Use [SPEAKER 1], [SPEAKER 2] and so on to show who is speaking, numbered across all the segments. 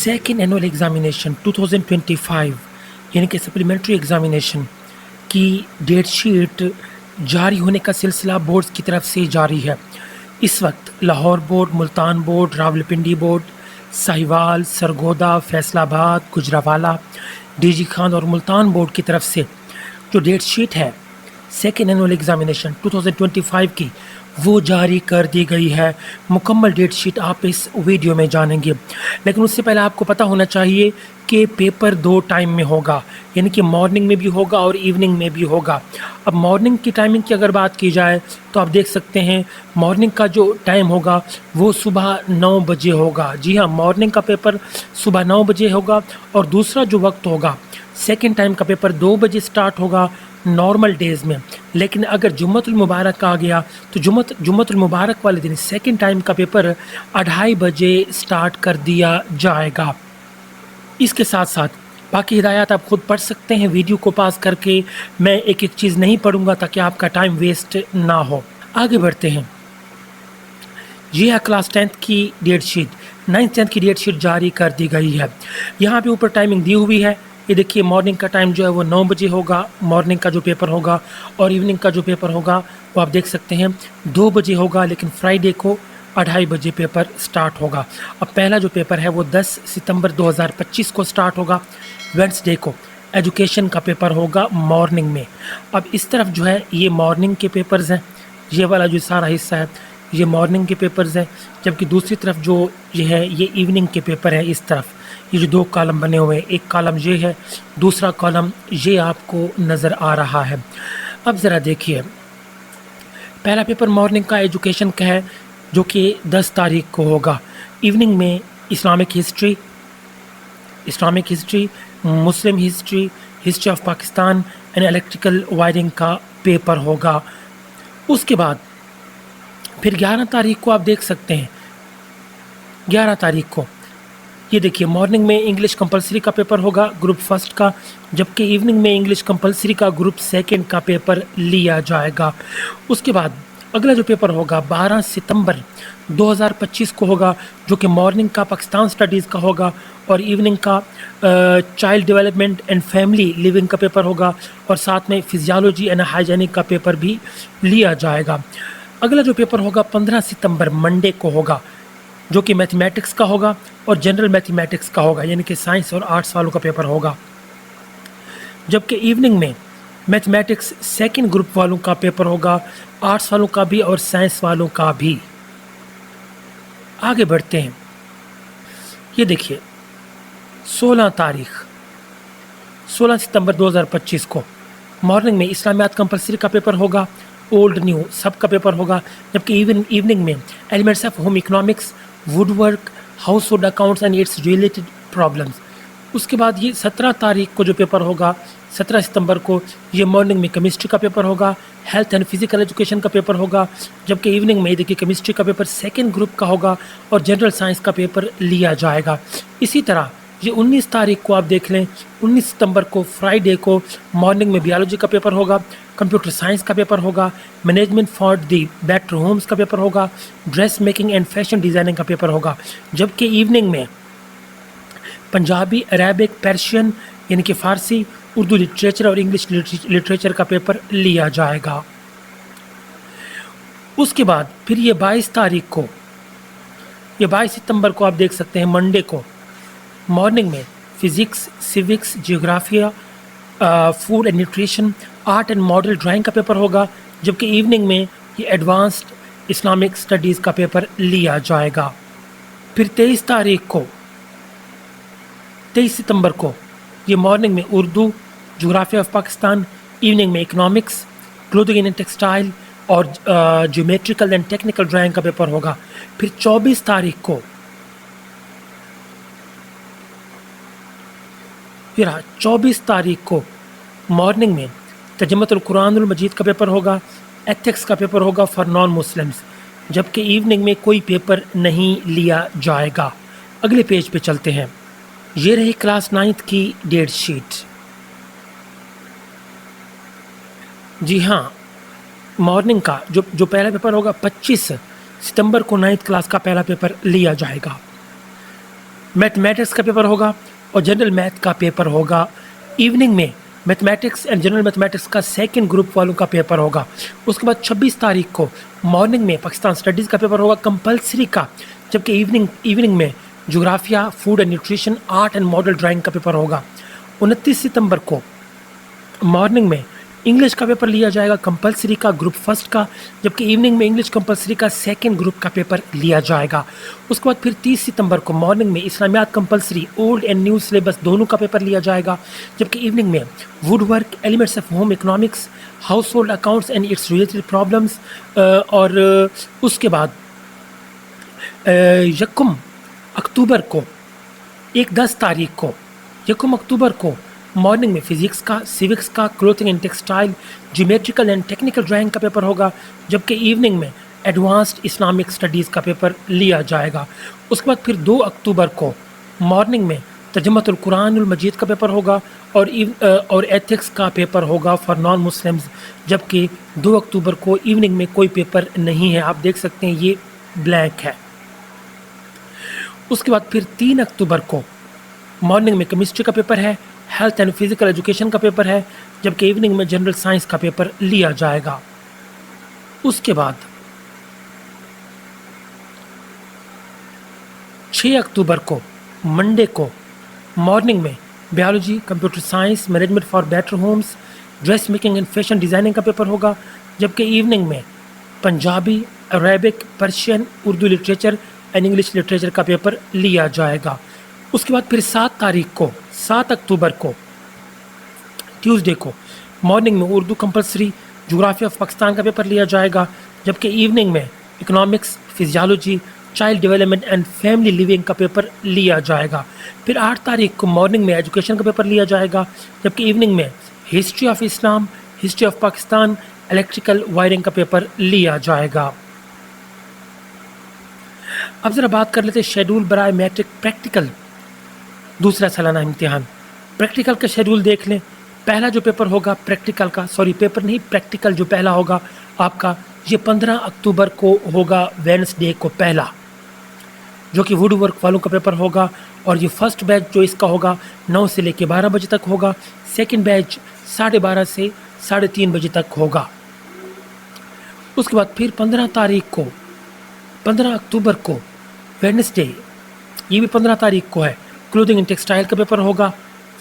[SPEAKER 1] Second annual examination 2025 यानी कि supplementary examination की डेट शीट जारी होने का सिलसिला बोर्ड्स की तरफ से जारी है। इस वक्त Lahore board, Multan board, Rawalpindi board, Sahiwal, Sargodha, Faisalabad, Gujranwala, DG Khan और मुल्तान बोर्ड की तरफ से जो डेट शीट है सेकेंड एनुअल एग्ज़ामिनेशन 2025 की वो जारी कर दी गई है। मुकम्मल डेट शीट आप इस वीडियो में जानेंगे, लेकिन उससे पहले आपको पता होना चाहिए कि पेपर दो टाइम में होगा, यानी कि मॉर्निंग में भी होगा और इवनिंग में भी होगा। अब मॉर्निंग की टाइमिंग की अगर बात की जाए तो आप देख सकते हैं मॉर्निंग का जो टाइम होगा वो सुबह 9 बजे होगा। जी हाँ, मॉर्निंग का पेपर सुबह 9 बजे होगा और दूसरा जो वक्त होगा सेकेंड टाइम का पेपर 2 बजे स्टार्ट होगा नॉर्मल डेज़ में। लेकिन अगर जुम्मतुल मुबारक आ गया तो जुम्मतुल मुबारक वाले दिन सेकेंड टाइम का पेपर 2:30 बजे स्टार्ट कर दिया जाएगा। इसके साथ साथ बाकी हिदायत आप खुद पढ़ सकते हैं वीडियो को पास करके। मैं एक एक चीज़ नहीं पढ़ूंगा ताकि आपका टाइम वेस्ट ना हो। आगे बढ़ते हैं। ये है क्लास 10th की डेट शीट, 9th 10th की डेट शीट जारी कर दी गई है। यहाँ पे ऊपर टाइमिंग दी हुई है। ये देखिए मॉर्निंग का टाइम जो है वो 9 बजे होगा, मॉर्निंग का जो पेपर होगा, और इवनिंग का जो पेपर होगा वो आप देख सकते हैं 2 बजे होगा, लेकिन फ्राइडे को 2:30 बजे पेपर स्टार्ट होगा। अब पहला जो पेपर है वो 10 सितंबर 2025 को स्टार्ट होगा। वेडनेसडे को एजुकेशन का पेपर होगा मॉर्निंग में। अब इस तरफ जो है ये मॉर्निंग के पेपर्स हैं, ये वाला जो सारा हिस्सा है ये मॉर्निंग के पेपर्स हैं, जबकि दूसरी तरफ जो ये है ये इवनिंग के पेपर है। इस तरफ ये जो 2 कॉलम बने हुए हैं, एक कॉलम ये है, दूसरा कॉलम ये आपको नज़र आ रहा है। अब ज़रा देखिए, पहला पेपर मॉर्निंग का एजुकेशन का है जो कि 10 तारीख को होगा। इवनिंग में Islamic history, Muslim history, history of Pakistan and electrical wiring का पेपर होगा। उसके बाद फिर 11 तारीख को आप देख सकते हैं, 11 तारीख को ये देखिए मॉर्निंग में इंग्लिश कंपलसरी का पेपर होगा ग्रुप फर्स्ट का, जबकि इवनिंग में इंग्लिश कंपलसरी का ग्रुप सेकंड का पेपर लिया जाएगा। उसके बाद अगला जो पेपर होगा 12 सितंबर 2025 को होगा, जो कि मॉर्निंग का पाकिस्तान स्टडीज़ का होगा और इवनिंग का child development and family living का पेपर होगा, और साथ में फिजियोलॉजी एंड हाइजीनिक का पेपर भी लिया जाएगा। अगला जो पेपर होगा 15 सितंबर मंडे को होगा, जो कि मैथमेटिक्स का होगा और जनरल मैथमेटिक्स का होगा, यानी कि साइंस और आर्ट्स वालों का पेपर होगा। जबकि इवनिंग में मैथमेटिक्स सेकंड ग्रुप वालों का पेपर होगा, आर्ट्स वालों का भी और साइंस वालों का भी। आगे बढ़ते हैं। ये देखिए 16 सितंबर 2025 को मॉर्निंग में इस्लामियात कंपलसरी का पेपर होगा, ओल्ड न्यू सब का पेपर होगा, जबकि इवनिंग में elements of home economics, would work, house hold accounts and its related problems. उसके बाद ये 17 तारीख को जो पेपर होगा 17 सितंबर को ये मॉर्निंग में केमिस्ट्री का पेपर होगा, हेल्थ एंड फिजिकल एजुकेशन का पेपर होगा, जबकि इवनिंग में देखिए केमिस्ट्री का पेपर सेकंड ग्रुप का होगा और जनरल साइंस का पेपर लिया जाएगा। इसी तरह ये 19 तारीख को आप देख लें, 19 सितंबर को फ्राइडे को मॉर्निंग में बायोलॉजी का पेपर होगा, कंप्यूटर साइंस का पेपर होगा, management for the better homes का पेपर होगा, dress making and fashion designing का पेपर होगा, जबकि इवनिंग में पंजाबी, अरेबिक, पर्शियन यानी कि फ़ारसी, उर्दू लिटरेचर और इंग्लिश लिटरेचर का पेपर लिया जाएगा। उसके बाद फिर ये 22 तारीख को, ये 22 सितंबर को आप देख सकते हैं मंडे को मॉर्निंग में फिज़िक्स, सिविक्स, जियोग्राफिया, food and nutrition, art and model drawing का पेपर होगा, जबकि इवनिंग में ये एडवांस्ड इस्लामिक स्टडीज़ का पेपर लिया जाएगा। फिर 23 सितंबर को ये मॉर्निंग में Urdu, geography of Pakistan, evening में इकोनॉमिक्स, क्लोथिंग एंड टेक्सटाइल और ज्योमेट्रिकल एंड टेक्निकल ड्राइंग का पेपर होगा। फिर 24 तारीख को फिर 24 तारीख को मॉर्निंग में तर्जुमतुल कुरानुल मजीद का पेपर होगा, एथिक्स का पेपर होगा फॉर नॉन मुस्लिम्स, जबकि इवनिंग में कोई पेपर नहीं लिया जाएगा। अगले पेज पे चलते हैं। ये रही क्लास 9th की डेट शीट। जी हाँ, मॉर्निंग का जो पहला पेपर होगा 25 सितंबर को 9th क्लास का पहला पेपर लिया जाएगा। मैथमेटिक्स का पेपर होगा और जनरल मैथ का पेपर होगा। इवनिंग में मैथमेटिक्स एंड जनरल मैथमेटिक्स का सेकंड ग्रुप वालों का पेपर होगा। उसके बाद 26 तारीख को मॉर्निंग में पाकिस्तान स्टडीज़ का पेपर होगा कंपलसरी का, जबकि इवनिंग में जोग्राफिया, food and nutrition, art and model drawing का पेपर होगा। 29 सितंबर को मॉर्निंग में इंग्लिश का पेपर लिया जाएगा कंपलसरी का ग्रुप फर्स्ट का, जबकि इवनिंग में इंग्लिश कंपलसरी का सेकंड ग्रुप का पेपर लिया जाएगा। उसके बाद फिर 30 सितंबर को मॉर्निंग में इस्लामियात compulsory old and new syllabus दोनों का पेपर लिया जाएगा, जबकि इवनिंग में wood work, elements of home economics, household accounts and its related problems, और उसके बाद यकम अक्टूबर को 10 तारीख को यकम अक्टूबर को मॉर्निंग में फिजिक्स का, सिविक्स का, clothing and textile, geometrical and technical drawing का पेपर होगा, जबकि इवनिंग में एडवांस्ड इस्लामिक स्टडीज़ का पेपर लिया जाएगा। उसके बाद फिर 2 अक्टूबर को मॉर्निंग में तर्जुमतुल कुरानुल मजीद का पेपर होगा और एथिक्स का पेपर होगा फॉर नॉन मुस्लिम्स, जबकि 2 अक्टूबर को इवनिंग में कोई पेपर नहीं है। आप देख सकते हैं ये ब्लैंक है। उसके बाद फिर 3 अक्टूबर को मॉर्निंग में केमिस्ट्री का पेपर है, हेल्थ एंड फिजिकल एजुकेशन का पेपर है, जबकि इवनिंग में जनरल साइंस का पेपर लिया जाएगा। उसके बाद 6 अक्टूबर को मंडे को मॉर्निंग में biology, computer science, management for better homes, dress making and fashion designing का पेपर होगा, जबकि इवनिंग में Punjabi, Arabic, Persian, Urdu literature and English literature का पेपर लिया जाएगा। उसके बाद फिर 7 अक्टूबर को ट्यूसडे को मॉर्निंग में Urdu compulsory, geography of Pakistan का पेपर लिया जाएगा, जबकि इवनिंग में economics, physiology, child development and family living का पेपर लिया जाएगा। फिर 8 तारीख को मॉर्निंग में एजुकेशन का पेपर लिया जाएगा, जबकि इवनिंग में history of Islam, history of Pakistan, electrical wiring का पेपर लिया जाएगा। अब ज़रा बात कर लेते हैं शेड्यूल बराए मैट्रिक प्रैक्टिकल दूसरा सालाना इम्तिहान। प्रैक्टिकल का शेड्यूल देख लें। पहला जो पेपर होगा प्रैक्टिकल जो पहला होगा आपका ये 15 अक्टूबर को होगा, वेडनेसडे को पहला, जो कि वुड वर्क वालों का पेपर होगा। और ये फर्स्ट बैच जो इसका होगा 9 से लेकर 12 बजे तक होगा, सेकंड बैच 12:30 से 3:30 बजे तक होगा। उसके बाद फिर 15 अक्टूबर को वेडनेसडे, ये भी 15 तारीख को है, क्लोथिंग एंड टेक्सटाइल का पेपर होगा।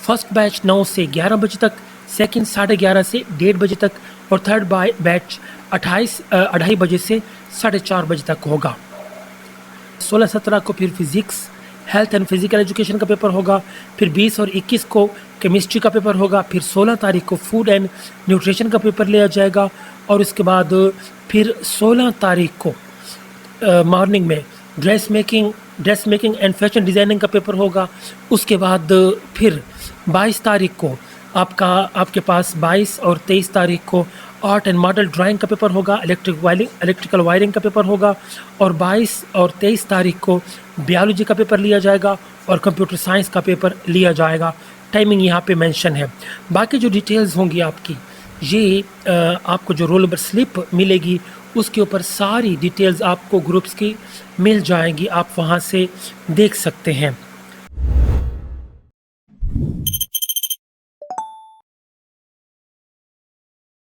[SPEAKER 1] फर्स्ट बैच 9 से 11 बजे तक, सेकंड 11:30 से 1:30 बजे तक, और थर्ड बैच 2:30 बजे से 4:30 बजे तक होगा। 16-17 को फिर physics, health and physical education का पेपर होगा। फिर 20 और 21 को केमिस्ट्री का पेपर होगा। फिर 16 तारीख को फूड एंड न्यूट्रिशन का पेपर लिया जाएगा। और उसके बाद फिर 16 तारीख को मॉर्निंग में dress making and fashion designing का पेपर होगा। उसके बाद फिर 22 तारीख को आपके पास 22 और 23 तारीख को आर्ट एंड मॉडल ड्राइंग का पेपर होगा, इलेक्ट्रिकल वायरिंग का पेपर होगा। और 22 और 23 तारीख को बायोलॉजी का पेपर लिया जाएगा और कंप्यूटर साइंस का पेपर लिया जाएगा। टाइमिंग यहाँ पे मेंशन है। बाकी जो डिटेल्स होंगी आपकी, ये आपको जो रोल नंबर स्लिप मिलेगी उसके ऊपर सारी डिटेल्स आपको ग्रुप्स की मिल जाएंगी, आप वहाँ से देख सकते हैं।